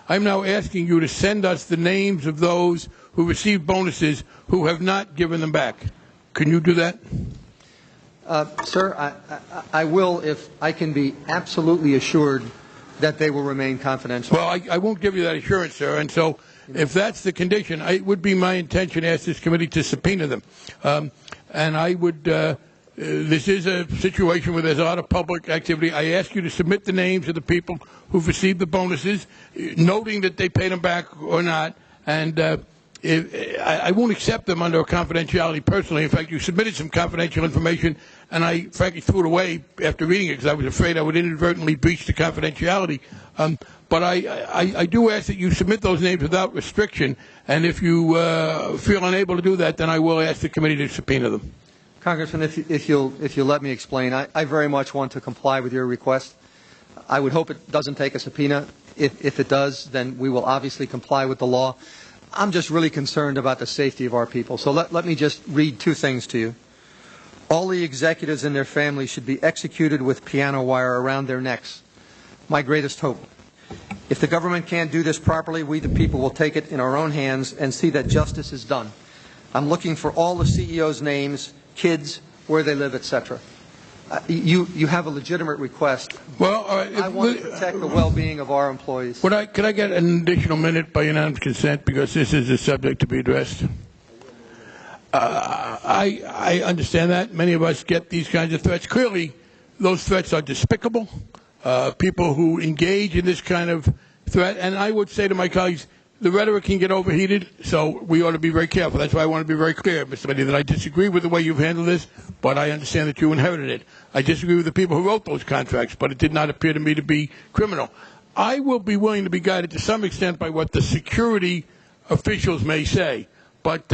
I'm now asking you to send us the names of those who received bonuses who have not given them back. Can you do that? Sir, I will if I can be absolutely assured that they will remain confidential. Well, I won't give you that assurance, sir. And so if that's the condition, it would be my intention to ask this committee to subpoena them. And I would, this is a situation where there's a lot of public activity. I ask you to submit the names of the people who've received the bonuses, noting that they paid them back or not. And I won't accept them under confidentiality personally. In fact, you submitted some confidential information, and I frankly threw it away after reading it because I was afraid I would inadvertently breach the confidentiality. But I do ask that you submit those names without restriction, and if you feel unable to do that, then I will ask the committee to subpoena them. Congressman, if you'll let me explain, I very much want to comply with your request. I would hope it doesn't take a subpoena. If it does, then we will obviously comply with the law. I'm just really concerned about the safety of our people. So let me just read two things to you. All the executives and their families should be executed with piano wire around their necks. My greatest hope. If the government can't do this properly, we the people will take it in our own hands and see that justice is done. I'm looking for all the CEOs' names, kids, where they live, etc. You have a legitimate request. Well, I want to protect the well-being of our employees. Could I get an additional minute by unanimous consent, because this is a subject to be addressed? I understand that. Many of us get these kinds of threats. Clearly, those threats are despicable. People who engage in this kind of threat, and I would say to my colleagues, the rhetoric can get overheated, so we ought to be very careful. That's why I want to be very clear, Mr. Liddy, that I disagree with the way you've handled this, but I understand that you inherited it. I disagree with the people who wrote those contracts, but it did not appear to me to be criminal. I will be willing to be guided to some extent by what the security officials may say, but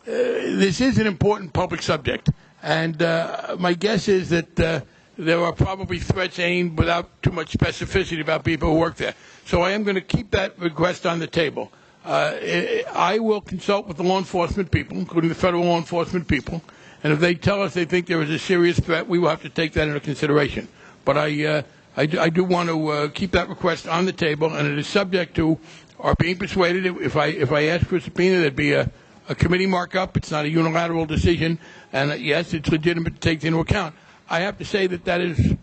this is an important public subject, and my guess is that there are probably threats aimed without too much specificity about people who work there. So I am going to keep that request on the table. I will consult with the law enforcement people, including the federal law enforcement people, and if they tell us they think there is a serious threat, we will have to take that into consideration. But I do want to keep that request on the table, and it is subject to our being persuaded. If I ask for a subpoena, there'd be a committee markup. It's not a unilateral decision, and yes, it's legitimate to take into account. I have to say that is,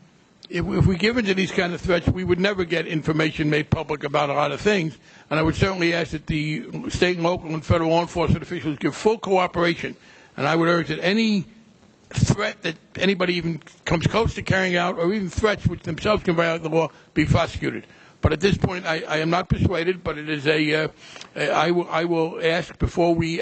if we give into these kind of threats, we would never get information made public about a lot of things. And I would certainly ask that the state and local and federal law enforcement officials give full cooperation. And I would urge that any threat that anybody even comes close to carrying out, or even threats which themselves can violate the law, be prosecuted. But at this point, I am not persuaded, but it is I will ask before we